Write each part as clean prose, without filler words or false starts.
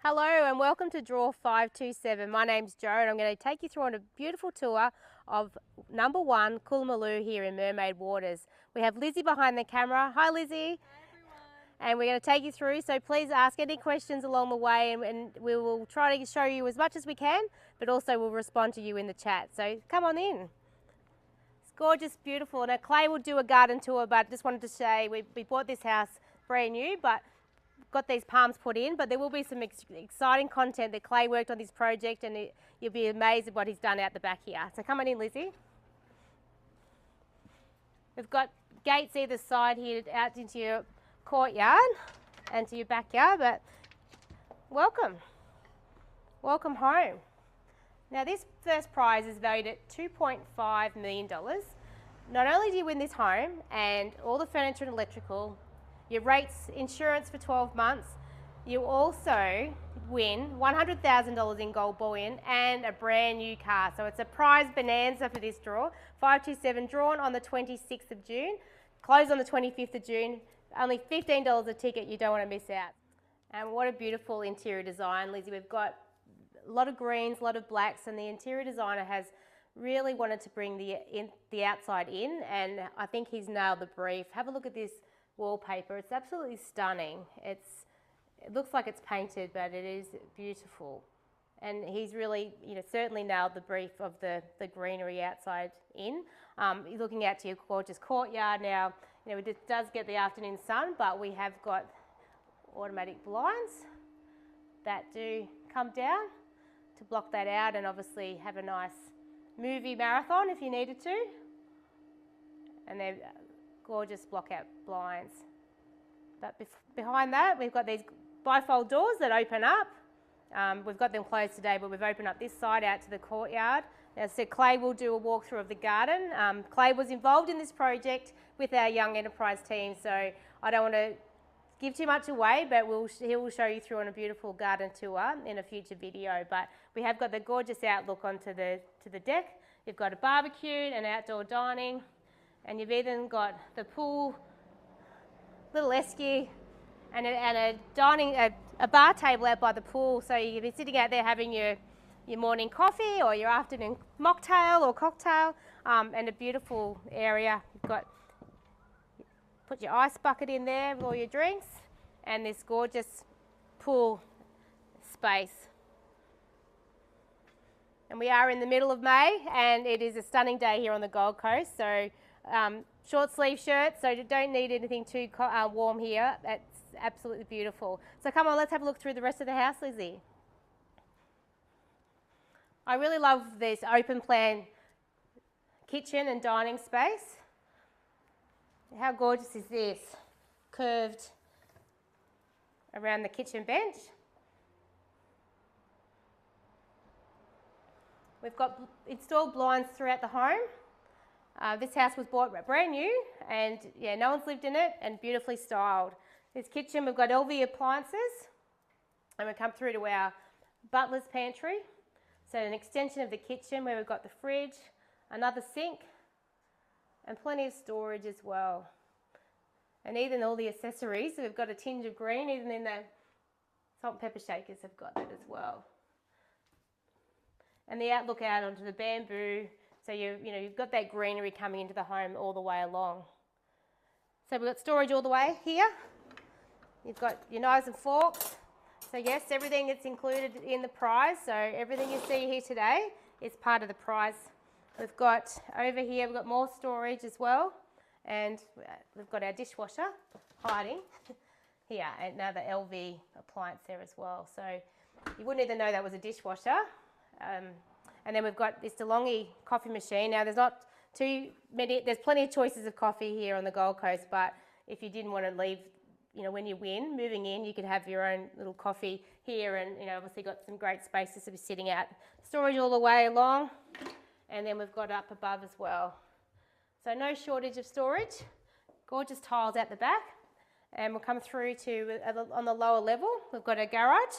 Hello and welcome to Draw 527. My name's Jo and I'm going to take you through on a beautiful tour of number 1 Coolamalloo here in Mermaid Waters. We have Lizzie behind the camera. Hi Lizzie. Hi everyone. And we're going to take you through, so please ask any questions along the way and we will try to show you as much as we can, but also we'll respond to you in the chat. So come on in. It's gorgeous, beautiful. Now Clay will do a garden tour, but just wanted to say we bought this house brand new, but got these palms put in, but there will be some exciting content that Clay worked on this project and you'll be amazed at what he's done out the back here. So come on in, Lizzie. We've got gates either side here out into your courtyard and to your backyard, but welcome. Welcome home. Now this first prize is valued at $2.5 million. Not only do you win this home and all the furniture and electrical, your rates insurance for 12 months, you also win $100,000 in gold bullion and a brand new car. So it's a prize bonanza for this draw. 527 drawn on the 26th of June, closed on the 25th of June. Only $15 a ticket, you don't want to miss out. And what a beautiful interior design, Lizzie. We've got a lot of greens, a lot of blacks, and the interior designer has really wanted to bring the outside in, and I think he's nailed the brief. Have a look at this wallpaper. It's absolutely stunning. It looks like it's painted, but it is beautiful. And he's really, certainly nailed the brief of the greenery outside in. You're looking out to your gorgeous courtyard now. It does get the afternoon sun, but we have got automatic blinds that do come down to block that out and obviously have a nice movie marathon if you needed to. And they're gorgeous block-out blinds. But behind that, we've got these bifold doors that open up. We've got them closed today, but we've opened up this side out to the courtyard. As I said, Clay will do a walkthrough of the garden. Clay was involved in this project with our Young Enterprise team, so I don't want to give too much away, but he will show you through on a beautiful garden tour in a future video. But we have got the gorgeous outlook onto the deck. You've got a barbecue and outdoor dining. And you've even got the pool, little esky, and a bar table out by the pool. So you can be sitting out there having your morning coffee or your afternoon mocktail or cocktail, and a beautiful area. Put your ice bucket in there with all your drinks, and this gorgeous pool space. And we are in the middle of May, and it is a stunning day here on the Gold Coast. So short sleeve shirts, so you don't need anything too warm here. That's absolutely beautiful. So come on, let's have a look through the rest of the house, Lizzie. I really love this open plan kitchen and dining space. How gorgeous is this? Curved around the kitchen bench. We've got installed blinds throughout the home. This house was bought brand new and no one's lived in it, and beautifully styled. This kitchen, we've got LV appliances, and we come through to our butler's pantry. So an extension of the kitchen where we've got the fridge, another sink, and plenty of storage as well. And even all the accessories, so we've got a tinge of green, even in the salt and pepper shakers have got that as well. And the outlook out onto the bamboo. So you've got that greenery coming into the home all the way along. So we've got storage all the way here. You've got your knives and forks. So yes, everything that's included in the prize. So everything you see here today is part of the prize. We've got over here, we've got more storage as well. And we've got our dishwasher hiding here, and another LV appliance there as well. So you wouldn't even know that was a dishwasher. And then we've got this DeLonghi coffee machine. Now there's not too many, there's plenty of choices of coffee here on the Gold Coast, but if you didn't want to leave, when you win, moving in, you could have your own little coffee here, and obviously got some great spaces to be sitting at. Storage all the way along, and then we've got up above as well. So no shortage of storage. Gorgeous tiles at the back, and we'll come through to, on the lower level, we've got a garage.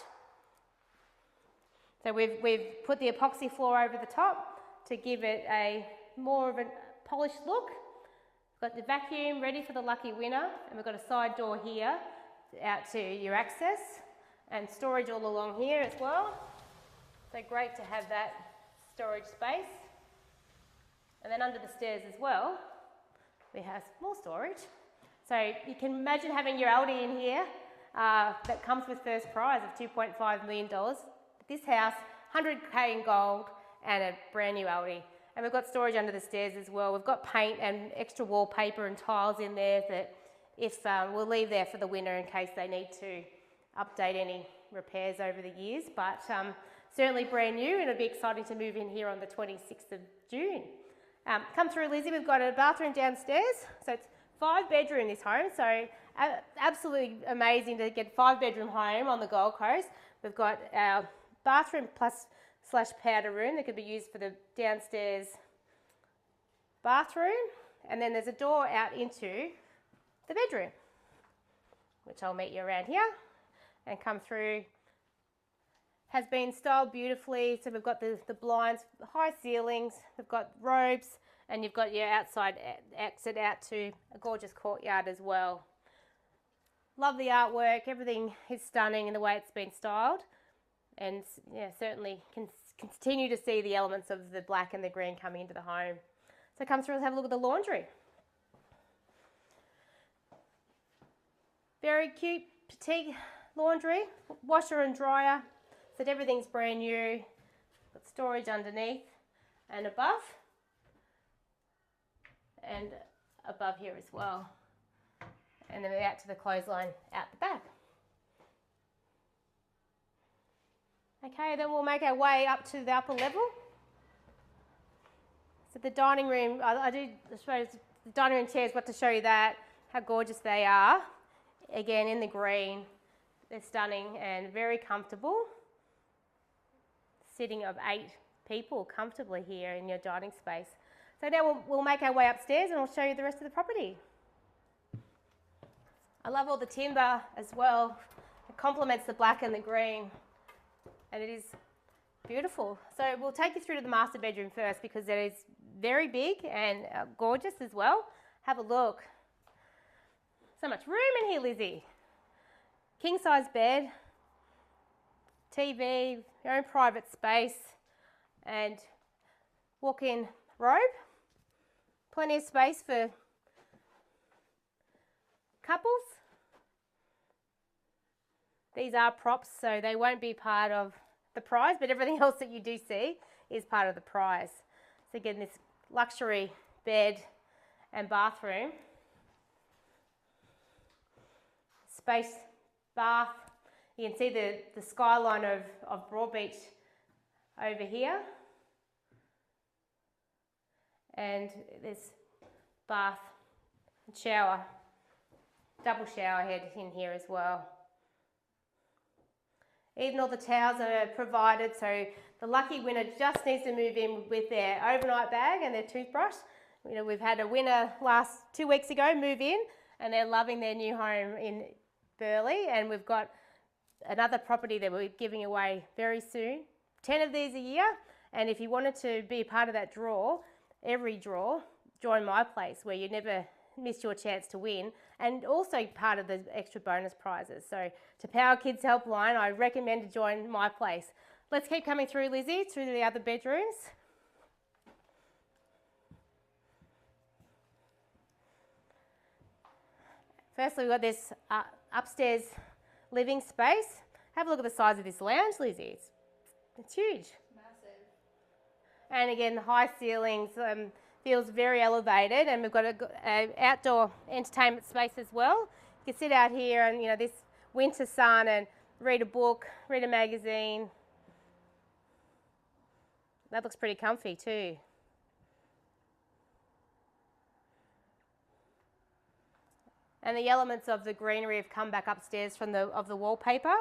So we've put the epoxy floor over the top to give it more of a polished look. We've got the vacuum ready for the lucky winner, and we've got a side door here out to your access. and storage all along here as well. So great to have that storage space. And then under the stairs as well, we have more storage. So you can imagine having your Aldi in here that comes with first prize of $2.5 million. This house, 100K in gold and a brand new Aldi. And we've got storage under the stairs as well. We've got paint and extra wallpaper and tiles in there that if we'll leave there for the winter in case they need to update any repairs over the years. But certainly brand new, and it'll be exciting to move in here on the 26th of June. Come through, Lizzie, we've got a bathroom downstairs. So it's 5-bedroom this home, so absolutely amazing to get a 5-bedroom home on the Gold Coast. We've got our bathroom / powder room that could be used for the downstairs bathroom, and then there's a door out into the bedroom, which I'll meet you around here and come through. Has been styled beautifully, so we've got the blinds, high ceilings, we've got robes, and you've got your outside exit out to a gorgeous courtyard as well. Love the artwork, everything is stunning in the way it's been styled, and yeah, certainly can continue to see the elements of the black and the green coming into the home. So come through and have a look at the laundry. Very cute, petite laundry, washer and dryer, so that everything's brand new. Got storage underneath and above here as well. And then we're out to the clothesline out the back. Okay, then we'll make our way up to the upper level. So the dining room, I suppose the dining room chairs, got to show you that, how gorgeous they are. Again, in the green, they're stunning and very comfortable. Sitting of 8 people comfortably here in your dining space. So now we'll make our way upstairs and I'll show you the rest of the property. I love all the timber as well. It complements the black and the green, and it is beautiful. So we'll take you through to the master bedroom first because it is very big and gorgeous as well. Have a look. So much room in here, Lizzie. King size bed, TV, your own private space, and walk-in robe. Plenty of space for couples. These are props, so they won't be part of the prize, but everything else that you do see is part of the prize. So again, this luxury bed and bathroom. Space bath. You can see the skyline of Broadbeach over here. And there's bath and shower, double shower head in here as well. Even all the towels are provided, so the lucky winner just needs to move in with their overnight bag and their toothbrush. You know, we've had a winner 2 weeks ago move in and they're loving their new home in Burleigh, and we've got another property that we're giving away very soon. 10 of these a year, and if you wanted to be a part of that draw, every draw, join My Place where you never miss your chance to win, and also part of the extra bonus prizes. So to Power Kids Helpline, I recommend to join My Place. Let's keep coming through, Lizzie, through the other bedrooms. Firstly, we've got this upstairs living space. Have a look at the size of this lounge, Lizzie. It's huge. Massive. And again, the high ceilings, feels very elevated, and we've got a outdoor entertainment space as well. You can sit out here and, you know, this winter sun and read a book, read a magazine. That looks pretty comfy too. And the elements of the greenery have come back upstairs from the wallpaper.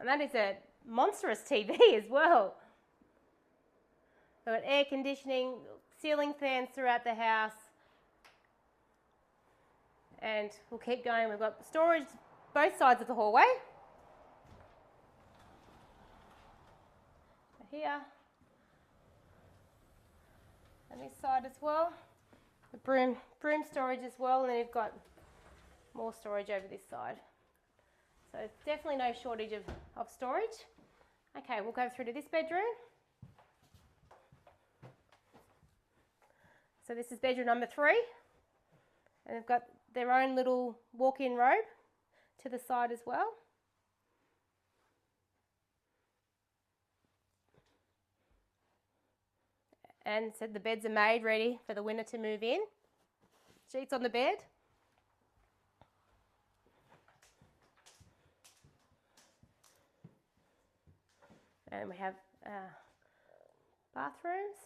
And that is a monstrous TV as well. We've got air conditioning, ceiling fans throughout the house. And we'll keep going. We've got storage both sides of the hallway. Here. And this side as well. The broom storage as well, and then you've got more storage over this side. So definitely no shortage of storage. Okay, we'll go through to this bedroom. So this is bedroom number 3. And they've got their own little walk-in robe to the side as well. And said the beds are made ready for the winner to move in. Sheets on the bed. And we have bathrooms.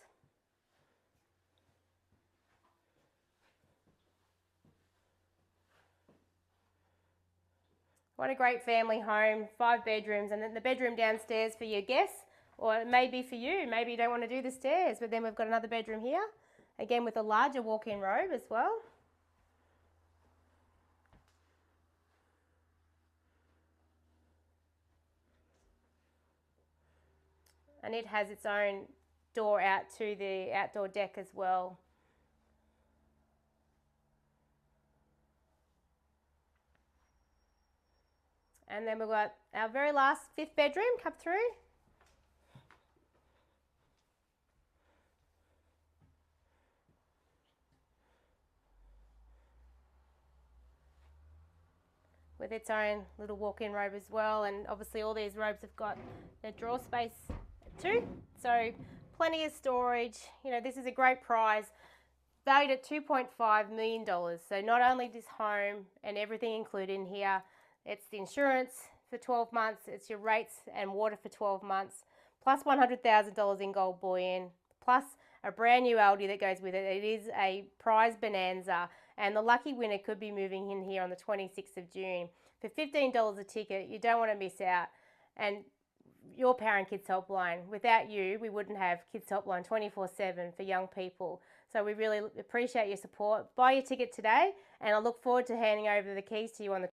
What a great family home, 5 bedrooms, and then the bedroom downstairs for your guests, or it may be for you. Maybe you don't want to do the stairs, but then we've got another bedroom here, again with a larger walk-in robe as well. And it has its own door out to the outdoor deck as well. And then we've got our very last 5th bedroom come through. With its own little walk-in robe as well, and obviously all these robes have got their drawer space too, so plenty of storage. You know, this is a great prize, valued at $2.5 million. So not only this home and everything included in here, it's the insurance for 12 months, it's your rates and water for 12 months, plus $100,000 in gold bullion, plus a brand new Aldi that goes with it. It is a prize bonanza, and the lucky winner could be moving in here on the 26th of June. For $15 a ticket, you don't want to miss out. And your Parent Kids Helpline, without you, we wouldn't have Kids Helpline 24/7 for young people. So we really appreciate your support. Buy your ticket today, and I look forward to handing over the keys to you on the